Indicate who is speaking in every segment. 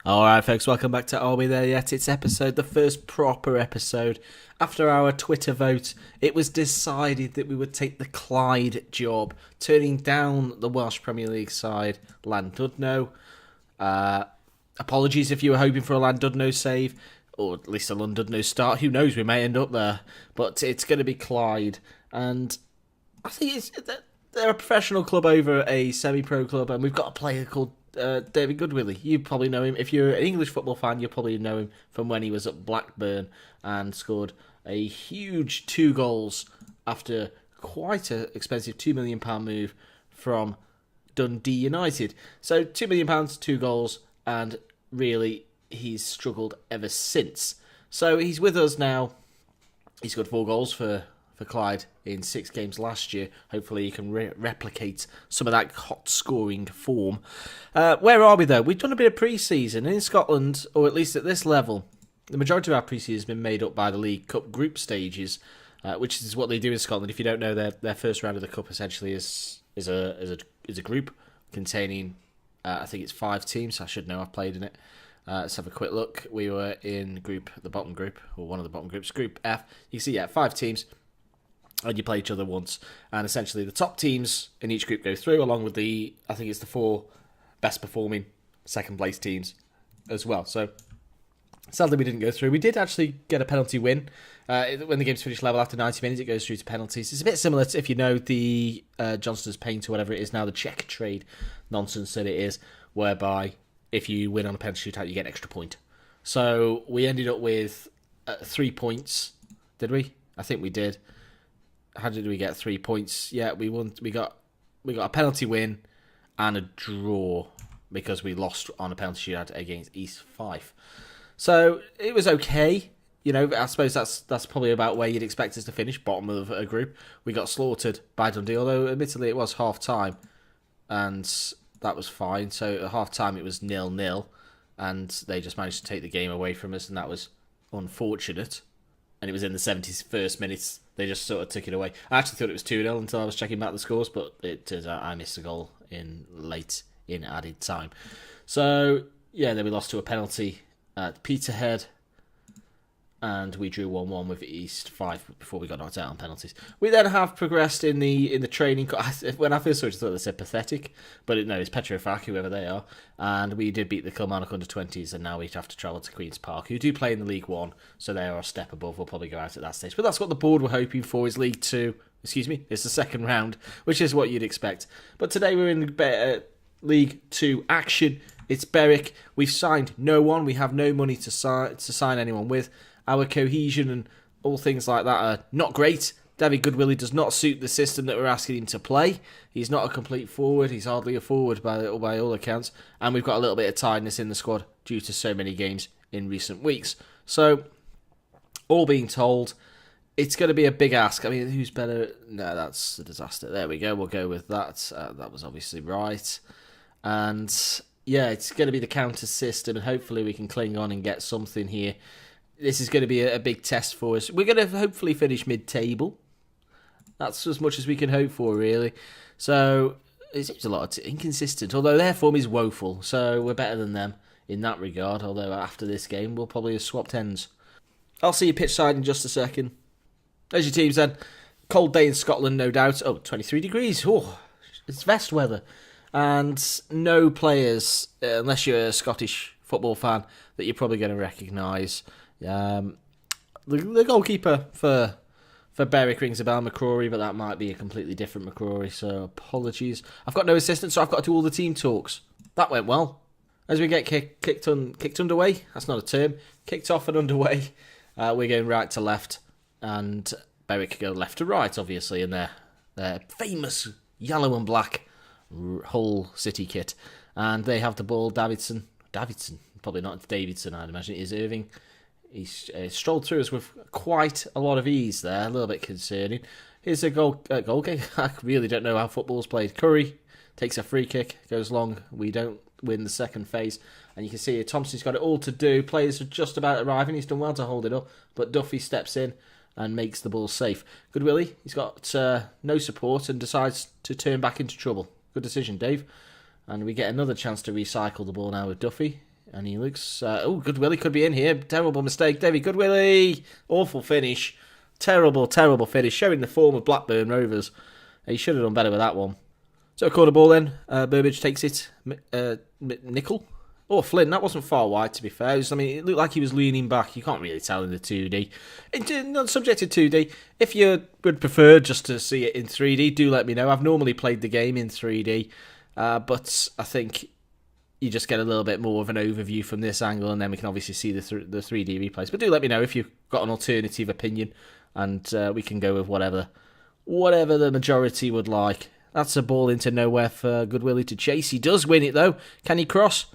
Speaker 1: Alright folks, welcome back to Are We There Yet? It's the first proper episode. After our Twitter vote, it was decided that we would take the Clyde job, turning down the Welsh Premier League side, Llandudno. Apologies if you were hoping for a Llandudno save, or at least a Llandudno start. Who knows, we may end up there. But it's going to be Clyde, and I think they're a professional club over a semi-pro club, and we've got a player called David Goodwillie. You probably know him. If you're an English football fan, you probably know him from when he was at Blackburn and scored a huge 2 goals after quite an expensive £2 million move from Dundee United. So £2 million, 2 goals, and really he's struggled ever since. So he's with us now. He's got 4 goals for Clyde in 6 games last year. Hopefully he can replicate some of that hot scoring form. Where are we though? We've done a bit of pre-season in Scotland, or at least at this level. The majority of our pre-season has been made up by the League Cup group stages, which is what they do in Scotland. If you don't know, their first round of the Cup essentially is a group containing, I think it's 5 teams. I should know, I've played in it. Let's have a quick look. We were in the bottom group, or one of the bottom groups, Group F. You can see, 5 teams. And you play each other once, and essentially the top teams in each group go through, along with the 4 best performing second place teams as well. So sadly we didn't go through. We did actually get a penalty win. When the game's finished level after 90 minutes, it goes through to penalties. It's a bit similar to, if you know, the Johnston's Paint or whatever it is now, the check trade nonsense that it is, whereby if you win on a penalty shootout, you get an extra point. So we ended up with 3 points, did we? I think we did. How did we get 3 points? Yeah, we won. We got a penalty win and a draw because we lost on a penalty shootout against East Fife. So it was okay. You know, I suppose that's probably about where you'd expect us to finish, bottom of a group. We got slaughtered by Dundee, although admittedly it was half time, and that was fine. So at half time it was 0-0, and they just managed to take the game away from us, and that was unfortunate. And it was in the 71st minutes. They just sort of took it away. I actually thought it was 2-0 until I was checking back the scores, but it turns out I missed a goal late in added time. So, yeah, then we lost to a penalty at Peterhead, and we drew 1-1 with East 5 before we got knocked out on penalties. We then have progressed in the training. When I first saw it, I thought they said pathetic, but no, it's Petrofac, whoever they are. And we did beat the Kilmarnock under-20s, and now we have to travel to Queen's Park, who do play in the League 1, so they are a step above. We'll probably go out at that stage. But that's what the board were hoping for, is League 2. Excuse me, it's the second round, which is what you'd expect. But today we're in League 2 action. It's Berwick. We've signed no one. We have no money to sign anyone with. Our cohesion and all things like that are not great. David Goodwillie does not suit the system that we're asking him to play. He's not a complete forward. He's hardly a forward by all accounts. And we've got a little bit of tiredness in the squad due to so many games in recent weeks. So, all being told, it's going to be a big ask. I mean, who's better? No, that's a disaster. There we go. We'll go with that. That was obviously right. And, yeah, it's going to be the counter system. And hopefully we can cling on and get something here. This is going to be a big test for us. We're going to hopefully finish mid-table. That's as much as we can hope for, really. So, it seems a lot inconsistent, although their form is woeful. So, we're better than them in that regard, although after this game, we'll probably have swapped ends. I'll see you pitch side in just a second. There's your teams then. Cold day in Scotland, no doubt. 23 degrees. Oh, it's vest weather. And no players, unless you're a Scottish football fan, that you're probably going to recognise. The goalkeeper for Berwick rings a bell, McCrory, but that might be a completely different McCrory, so apologies. I've got no assistant, so I've got to do all the team talks. That went well. As we get kicked underway, that's not a term, kicked off and underway, we're going right to left, and Berwick go left to right, obviously, in their famous yellow and black Hull City kit. And they have the ball, Davidson, probably not Davidson, I'd imagine it is Irving. He's strolled through us with quite a lot of ease there, a little bit concerning. Here's a goal kick. I really don't know how football's played. Curry takes a free kick, goes long. We don't win the second phase. And you can see here, Thompson's got it all to do. Players are just about arriving. He's done well to hold it up. But Duffy steps in and makes the ball safe. Goodwillie, he's got no support and decides to turn back into trouble. Good decision, Dave. And we get another chance to recycle the ball now with Duffy. And he looks... Goodwillie could be in here. Terrible mistake. David Goodwillie. Awful finish. Terrible, terrible finish. Showing the form of Blackburn Rovers. He should have done better with that one. So a corner ball then. Burbage takes it. Nickel. Oh, Flynn. That wasn't far wide, to be fair. It looked like he was leaning back. You can't really tell in the 2D. Not subject to 2D. If you would prefer just to see it in 3D, do let me know. I've normally played the game in 3D. But I think you just get a little bit more of an overview from this angle, and then we can obviously see the 3D replays. But do let me know if you've got an alternative opinion, and we can go with whatever the majority would like. That's a ball into nowhere for Goodwillie to chase. He does win it, though. Can he cross?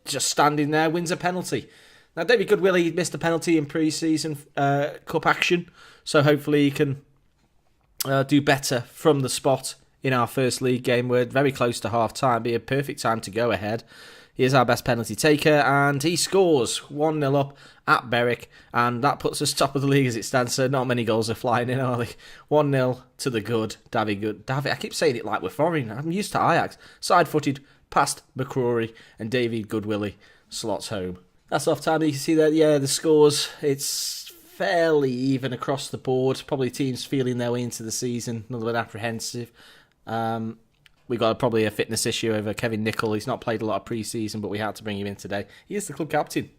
Speaker 1: Just standing there, wins a penalty. Now, David Goodwillie missed a penalty in pre-season cup action, so hopefully he can do better from the spot in our first league game. We're very close to half-time. Be a perfect time to go ahead. He is our best penalty taker, and he scores 1-0 up at Berwick, and that puts us top of the league as it stands, so not many goals are flying in, are they? 1-0 to the good. David, I keep saying it like we're foreign. I'm used to Ajax. Side-footed past McCrory, and David Goodwillie slots home. That's off time. You can see that, the scores, it's fairly even across the board. Probably teams feeling their way into the season, a little bit apprehensive. We got probably a fitness issue over Kevin Nickel. He's not played a lot of pre-season, but we had to bring him in today. He is the club captain.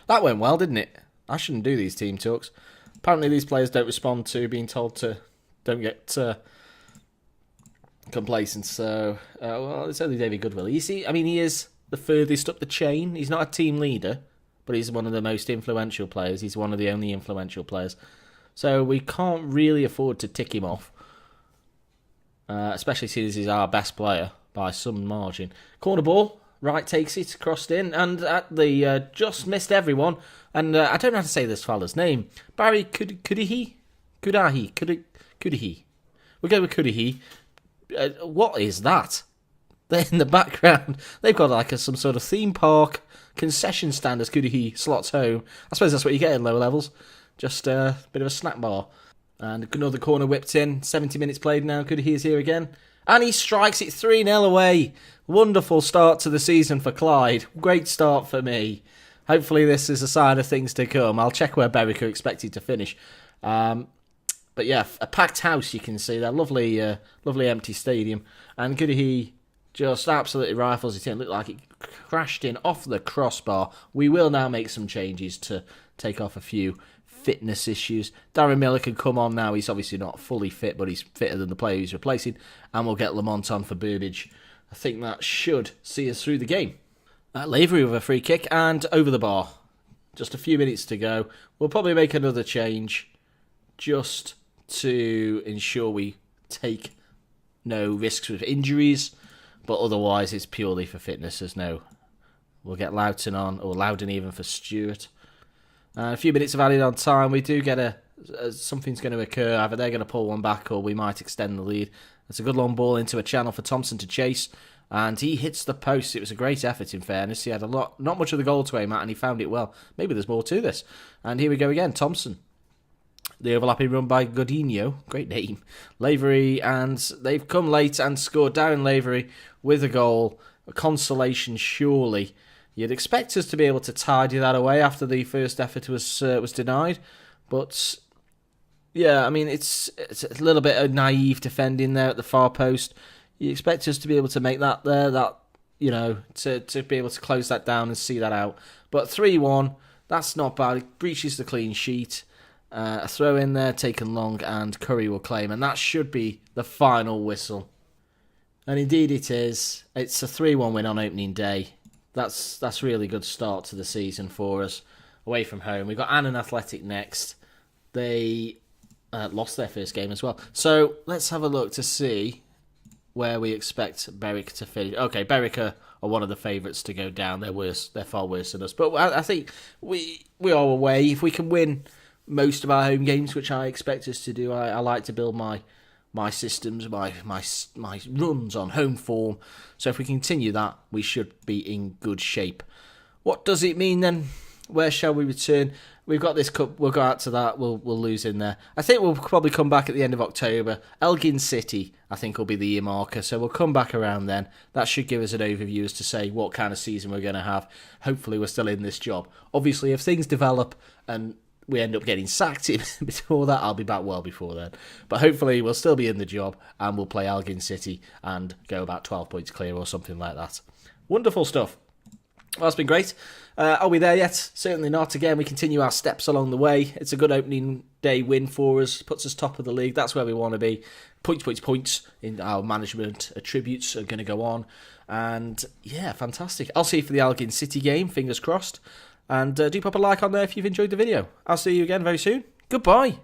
Speaker 1: That went well, didn't it? I shouldn't do these team talks. Apparently these players don't respond to being told to don't get complacent. So, it's only David Goodwillie. You see, he is the furthest up the chain. He's not a team leader, but he's one of the most influential players. He's one of the only influential players. So we can't really afford to tick him off. Especially since he's our best player by some margin. Corner ball, Wright takes it, crossed in, and at the just missed everyone. And I don't know how to say this fella's name. Barry Kudahi. We'll go with Kudahi. What is that? They're in the background. They've got like some sort of theme park concession stand as Kudahi slots home. I suppose that's what you get in lower levels. Just a bit of a snack bar. And another corner whipped in. 70 minutes played now. Kudahi is here again. And he strikes it 3-0 away. Wonderful start to the season for Clyde. Great start for me. Hopefully this is a sign of things to come. I'll check where Berwick are expected to finish. But yeah, a packed house, you can see. That lovely empty stadium. And Kudahi just absolutely rifles it in. Looked like it crashed in off the crossbar. We will now make some changes to take off a few fitness issues. Darren Miller can come on now. He's obviously not fully fit, but he's fitter than the player he's replacing. And we'll get Lamont on for Burbage. I think that should see us through the game. Lavery with a free kick and over the bar. Just a few minutes to go. We'll probably make another change just to ensure we take no risks with injuries. But otherwise, it's purely for fitness. We'll get Loughton on, or Loudon even for Stewart. A few minutes of added on time. We do get something's going to occur. Either they're going to pull one back or we might extend the lead. It's a good long ball into a channel for Thompson to chase. And he hits the post. It was a great effort, in fairness. He had not much of the goal to aim at, and he found it well. Maybe there's more to this. And here we go again. Thompson. The overlapping run by Godinho. Great name. Lavery, and they've come late and scored. Darren Lavery with a goal. A consolation, surely. You'd expect us to be able to tidy that away after the first effort was denied. But, yeah, it's a little bit of naive defending there at the far post. You expect us to be able to make that there, to be able to close that down and see that out. But 3-1, that's not bad. It breaches the clean sheet. A throw in there, taken long, and Curry will claim. And that should be the final whistle. And indeed it is. It's a 3-1 win on opening day. That's really good start to the season for us. Away from home. We've got Annan Athletic next. They lost their first game as well. So let's have a look to see where we expect Berwick to finish. Okay, Berwick are one of the favourites to go down. They're far worse than us. But I think we are away. If we can win most of our home games, which I expect us to do, I like to build my systems, my runs on home form. So if we continue that, we should be in good shape. What does it mean then? Where shall we return? We've got this cup. We'll go out to that. We'll lose in there. I think we'll probably come back at the end of October. Elgin City, I think, will be the year marker. So we'll come back around then. That should give us an overview as to say what kind of season we're going to have. Hopefully, we're still in this job. Obviously, if things develop and we end up getting sacked before that, I'll be back well before then. But hopefully, we'll still be in the job and we'll play Elgin City and go about 12 points clear or something like that. Wonderful stuff. Well, that's been great. Are we there yet? Certainly not. Again, we continue our steps along the way. It's a good opening day win for us. Puts us top of the league. That's where we want to be. Points in our management attributes are going to go on. And yeah, fantastic. I'll see you for the Elgin City game. Fingers crossed. And do pop a like on there if you've enjoyed the video. I'll see you again very soon. Goodbye.